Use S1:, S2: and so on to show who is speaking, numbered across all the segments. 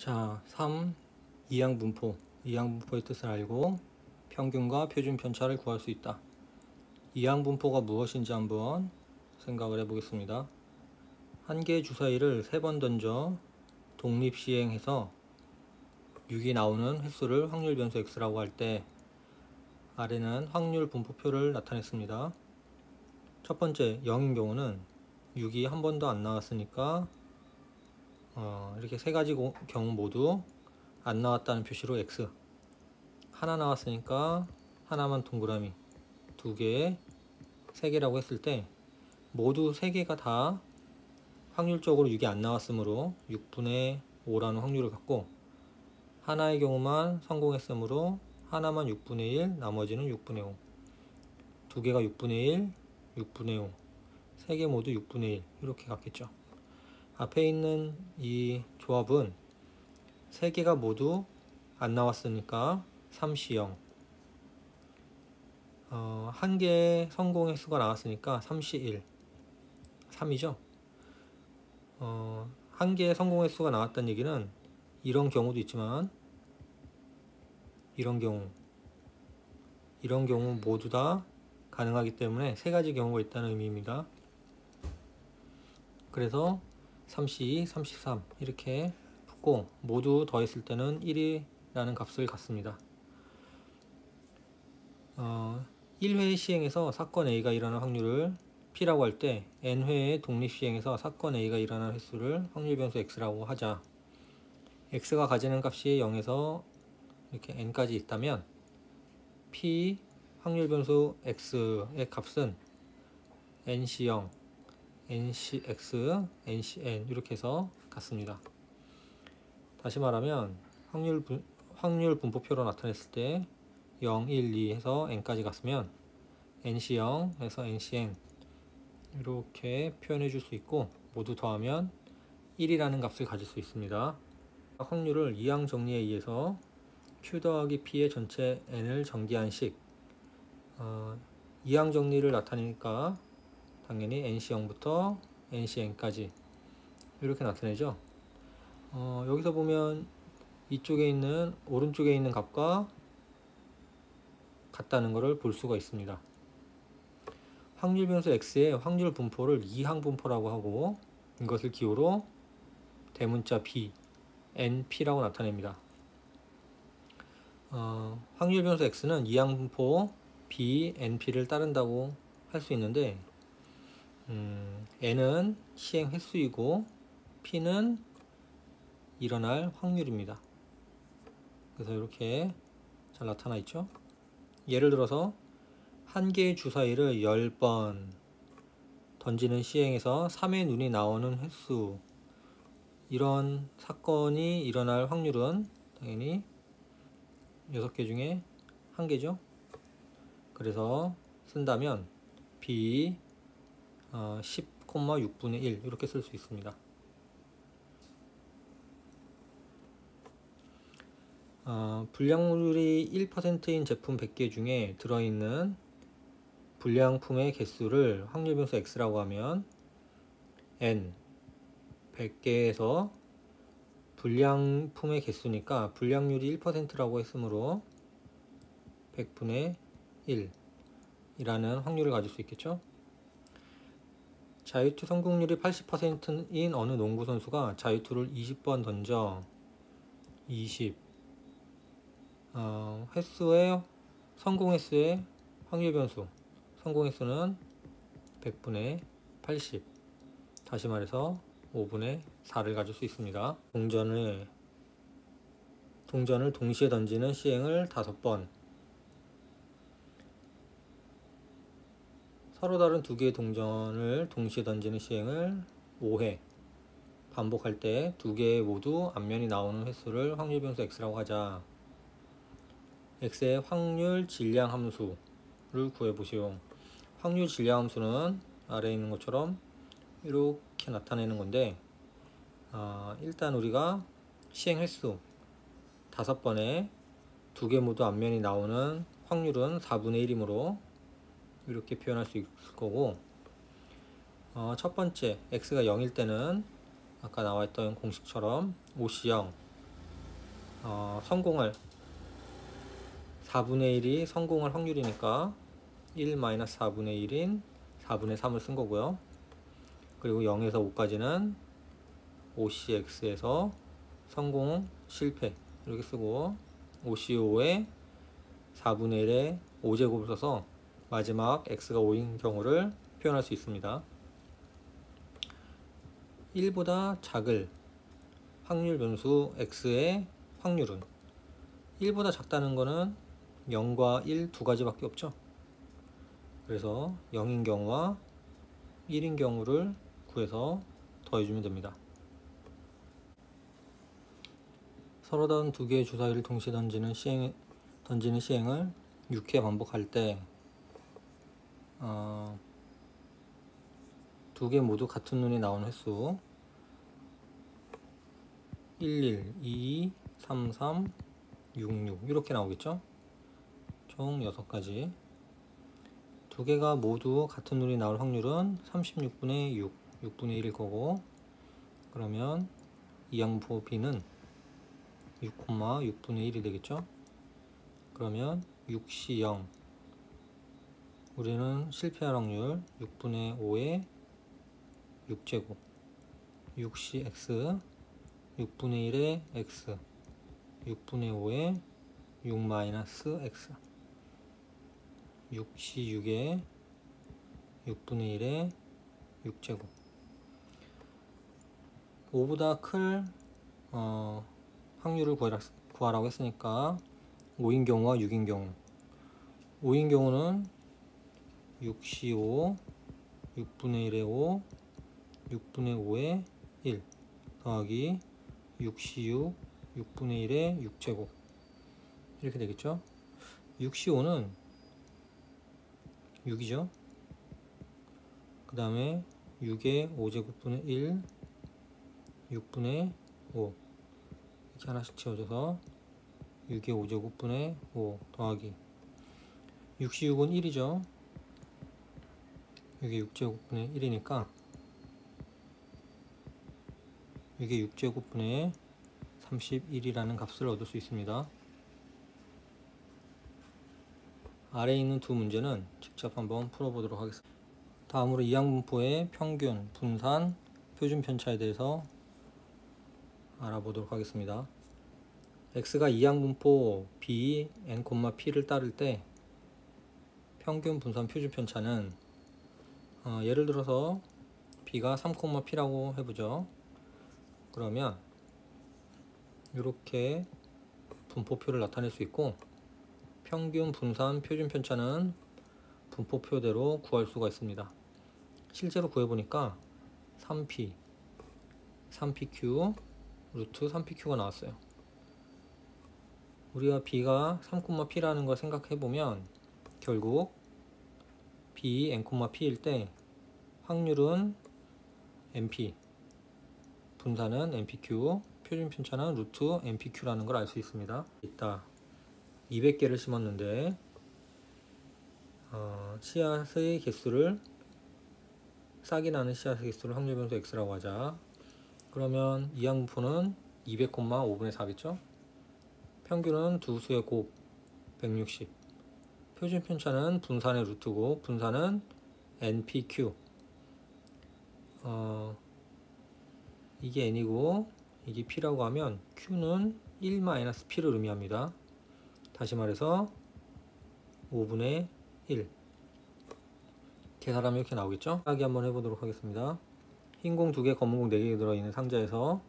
S1: 자, 3. 이항분포. 이항분포의 뜻을 알고 평균과 표준 편차를 구할 수 있다. 이항분포가 무엇인지 한번 생각을 해보겠습니다. 한 개의 주사위를 3번 던져 독립시행해서 6이 나오는 횟수를 확률 변수 x라고 할 때 아래는 확률 분포표를 나타냈습니다. 첫 번째 0인 경우는 6이 한 번도 안 나왔으니까 이렇게 세 가지 경우 모두 안 나왔다는 표시로 x, 하나 나왔으니까 하나만 동그라미, 2개, 3개라고 했을 때 모두 3개가 다 확률적으로 6이 안 나왔으므로 6분의 5라는 확률을 갖고, 하나의 경우만 성공했으므로 하나만 6분의 1, 나머지는 6분의 5, 2개가 6분의 1, 6분의 5, 3개 모두 6분의 1 이렇게 갔겠죠. 앞에 있는 이 조합은 3개가 모두 안 나왔으니까 3시 0, 한 개의 성공 횟수가 나왔으니까 3시 1, 3이죠. 한 개의 성공 횟수가 나왔다는 얘기는 이런 경우도 있지만 이런 경우 모두 다 가능하기 때문에 3가지 경우가 있다는 의미입니다. 그래서 3시 33 이렇게 붙고 모두 더했을 때는 1이라는 값을 갖습니다. 1회 시행에서 사건 A가 일어날 확률을 P라고 할 때 N회의 독립시행에서 사건 A가 일어날 횟수를 확률 변수 X라고 하자. X가 가지는 값이 0에서 이렇게 N까지 있다면 P 확률 변수 X의 값은 NC0, NCX, NCN 이렇게 해서 같습니다. 다시 말하면 확률 분포표로 나타냈을 때 0, 1, 2 해서 N까지 갔으면 NC0 해서 NCN 이렇게 표현해 줄 수 있고, 모두 더하면 1이라는 값을 가질 수 있습니다. 확률을 이항 정리에 의해서 Q 더하기 P의 전체 N을 정기한 식, 이항 정리를 나타내니까 당연히 NC0부터 NCN까지 이렇게 나타내죠. 여기서 보면 이쪽에 있는 오른쪽에 있는 값과 같다는 것을 볼 수가 있습니다. 확률 변수 X의 확률 분포를 이항 분포라고 하고, 이것을 기호로 대문자 B, NP라고 나타냅니다. 확률 변수 X는 이항 분포 B, NP를 따른다고 할 수 있는데, N은 시행 횟수이고 P는 일어날 확률입니다. 그래서 이렇게 잘 나타나 있죠. 예를 들어서 한 개의 주사위를 10번 던지는 시행에서 3의 눈이 나오는 횟수, 이런 사건이 일어날 확률은 당연히 6개 중에 1개죠. 그래서 쓴다면 B 10,6분의 1 이렇게 쓸 수 있습니다. 불량률이 1%인 제품 100개 중에 들어있는 불량품의 개수를 확률 변수 X라고 하면 N 100개에서 불량품의 개수니까 불량률이 1%라고 했으므로 100분의 1 이라는 확률을 가질 수 있겠죠. 자유투 성공률이 80%인 어느 농구 선수가 자유투를 20번 던져 20 횟수의 성공 횟수의 확률 변수, 성공 횟수는 100분의 80, 다시 말해서 5분의 4를 가질 수 있습니다. 동전을 동시에 던지는 시행을 5번, 서로 다른 2개의 동전을 동시에 던지는 시행을 5회 반복할 때 2개 모두 앞면이 나오는 횟수를 확률 변수 X라고 하자. X의 확률 질량 함수를 구해보시오. 확률 질량 함수는 아래에 있는 것처럼 이렇게 나타내는 건데, 일단 우리가 시행 횟수 5번에 2개 모두 앞면이 나오는 확률은 4분의 1이므로 이렇게 표현할 수 있을 거고, 첫 번째 x가 0일 때는 아까 나와 있던 공식처럼 5C0 성공할 4분의 1이 성공할 확률이니까 1-4분의 1인 4분의 3을 쓴 거고요. 그리고 0에서 5까지는 OCX에서 성공, 실패 이렇게 쓰고 OC5에 4분의 1에 5제곱을 써서 마지막 x가 5인 경우를 표현할 수 있습니다. 1보다 작을 확률 변수 x의 확률은 1보다 작다는 거는 0과 1 두 가지밖에 없죠. 그래서 0인 경우와 1인 경우를 구해서 더해주면 됩니다. 서로 다른 두 개의 주사위를 동시에 던지는 시행을 6회 반복할 때 두 개 모두 같은 눈이 나오는 횟수 11, 22, 33, 66 이렇게 나오겠죠? 총 6가지. 두 개가 모두 같은 눈이 나올 확률은 36분의 6, 6분의 1일 거고, 그러면 이항분포 B는 6,6분의 1이 되겠죠? 그러면 6시 0, 우리는 실패할 확률 6분의 5의 6제곱, 6시 X, 6분의 1의 X, 6분의 5의 6-X, 6시 6의 6분의 1의 6제곱. 5보다 클 확률을 구하라고 했으니까 5인 경우와 6인 경우, 5인 경우는 6시 5, 6분의 1의 5, 6분의 5의 1 더하기 6시 6, 6분의 1의 6제곱 이렇게 되겠죠. 6시 5는 6이죠. 그 다음에 6의 5제곱분의 1, 6분의 5 이렇게 하나씩 채워줘서 6의 5제곱분의 5 더하기 6시 6은 1이죠. 6의 6제곱분의 1이니까 6의 6제곱분의 31이라는 값을 얻을 수 있습니다. 아래에 있는 두 문제는 직접 한번 풀어보도록 하겠습니다. 다음으로 이항분포의 평균, 분산, 표준 편차에 대해서 알아보도록 하겠습니다. x가 이항분포 b, n, p를 따를 때 평균, 분산, 표준 편차는 예를 들어서 b가 3,p라고 해보죠. 그러면 이렇게 분포표를 나타낼 수 있고, 평균, 분산, 표준 편차는 분포표대로 구할 수가 있습니다. 실제로 구해보니까 3p, 3pq, 루트 3pq가 나왔어요. 우리가 b가 3,p라는 걸 생각해보면 결국 b, n,p일 때 확률은 np, 분산은 npq, 표준 편차는 루트 npq라는 걸 알 수 있습니다. 이따 200개를 심었는데 씨앗의 개수를, 싹이 나는 씨앗의 개수를 확률 변수 x라고 하자. 그러면 이항분포는 200,5분의 4겠죠? 평균은 두 수의 곱 160, 표준 편차는 분산의 루트고 분산은 npq, 이게 n이고 이게 p라고 하면 q는 1-p를 의미합니다. 다시 말해서 5분의 1 계산하면 이렇게 나오겠죠? 하기 한번 해보도록 하겠습니다. 흰 공 2개, 검은 공 4개 들어있는 상자에서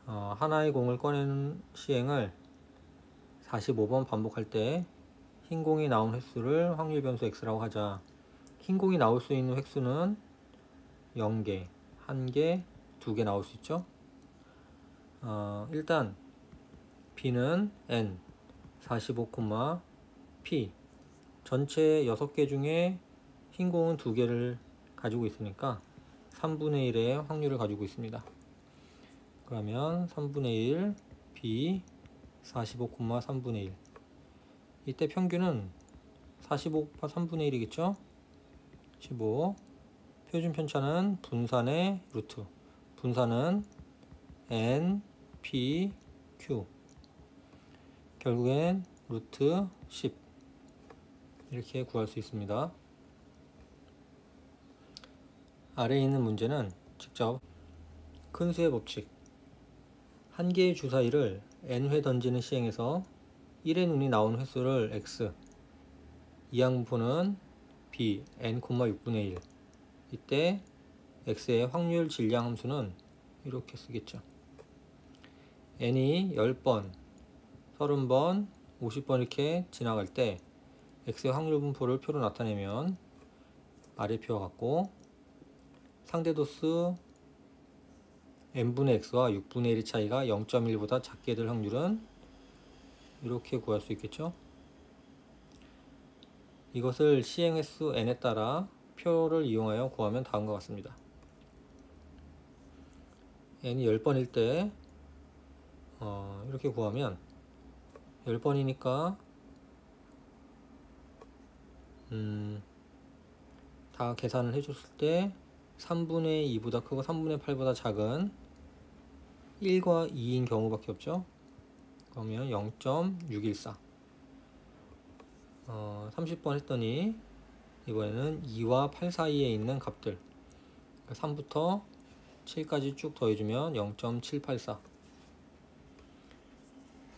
S1: 하나의 공을 꺼내는 시행을 45번 반복할 때 흰 공이 나온 횟수를 확률 변수 x라고 하자. 흰 공이 나올 수 있는 획수는 0개, 1개, 2개 나올 수 있죠. 일단 b는 n 45, p 전체 6개 중에 흰 공은 2개를 가지고 있으니까 3분의 1의 확률을 가지고 있습니다. 그러면 3분의 1 b 45, 3분의 1, 이때 평균은 45 곱하기 3분의 1이겠죠. 15. 표준 편차는 분산의 루트, 분산은 n, p, q, 결국엔 루트 10 이렇게 구할 수 있습니다. 아래에 있는 문제는 직접 큰 수의 법칙, 한 개의 주사위를 n회 던지는 시행에서 1의 눈이 나오는 횟수를 x, 이항분포는 b, n, 6분의 1. 이때 x의 확률 질량 함수는 이렇게 쓰겠죠. n이 10번, 30번, 50번 이렇게 지나갈 때 x의 확률 분포를 표로 나타내면 아래 표와 같고, 상대도수 n분의 x와 6분의 1의 차이가 0.1보다 작게 될 확률은 이렇게 구할 수 있겠죠. 이것을 시행 횟수 n에 따라 표를 이용하여 구하면 다음과 같습니다. n이 10번일 때 이렇게 구하면 10번이니까 다 계산을 해줬을 때 3분의 2보다 크고 3분의 8보다 작은 1과 2인 경우밖에 없죠. 그러면 0.614. 30번 했더니 이번에는 2와 8 사이에 있는 값들 3부터 7까지 쭉 더해주면 0.784.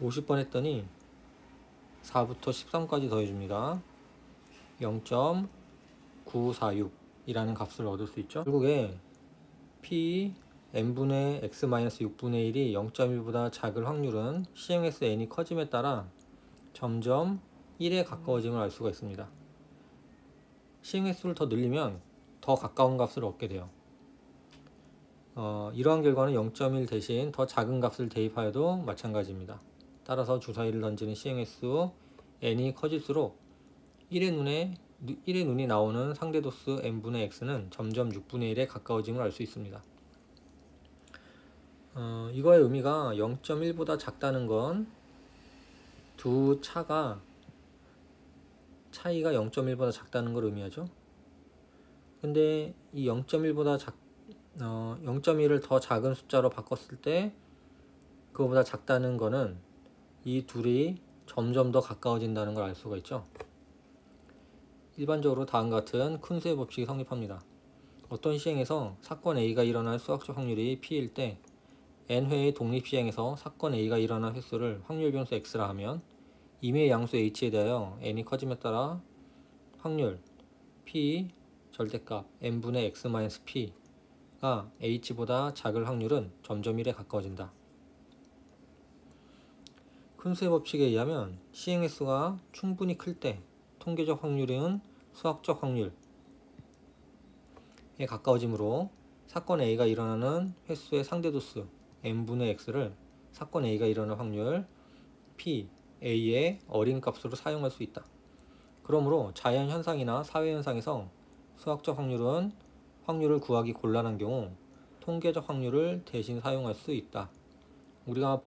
S1: 50번 했더니 4부터 13까지 더해줍니다. 0.946 이라는 값을 얻을 수 있죠. 결국에 p n분의 x-6분의 1이 0.1보다 작을 확률은 시행횟수 n이 커짐에 따라 점점 1에 가까워짐을 알 수가 있습니다. 시행횟수를 더 늘리면 더 가까운 값을 얻게 돼요. 이러한 결과는 0.1 대신 더 작은 값을 대입하여도 마찬가지입니다. 따라서 주사위를 던지는 시행횟수 n이 커질수록 1의 눈이 나오는 상대도수 n분의 x는 점점 6분의 1에 가까워짐을 알 수 있습니다. 이거의 의미가 0.1보다 작다는 건 두 차이가 0.1보다 작다는 걸 의미하죠. 근데 이 0.1을 더 작은 숫자로 바꿨을 때 그거보다 작다는 거는 이 둘이 점점 더 가까워진다는 걸 알 수가 있죠. 일반적으로 다음과 같은 큰 수의 법칙이 성립합니다. 어떤 시행에서 사건 A가 일어날 수학적 확률이 P일 때 n회의 독립시행에서 사건 A가 일어날 횟수를 확률 변수 X라 하면 임의의 양수 H에 대하여 n이 커짐에 따라 확률 P 절대값 n분의 x-p가 H보다 작을 확률은 점점 1에 가까워진다. 큰 수의 법칙에 의하면 시행횟수가 충분히 클 때 통계적 확률은 수학적 확률에 가까워지므로 사건 A가 일어나는 횟수의 상대도수 n분의 x를 사건 A가 일어날 확률 P, A의 어린 값으로 사용할 수 있다. 그러므로 자연현상이나 사회현상에서 수학적 확률은 확률을 구하기 곤란한 경우 통계적 확률을 대신 사용할 수 있다. 우리가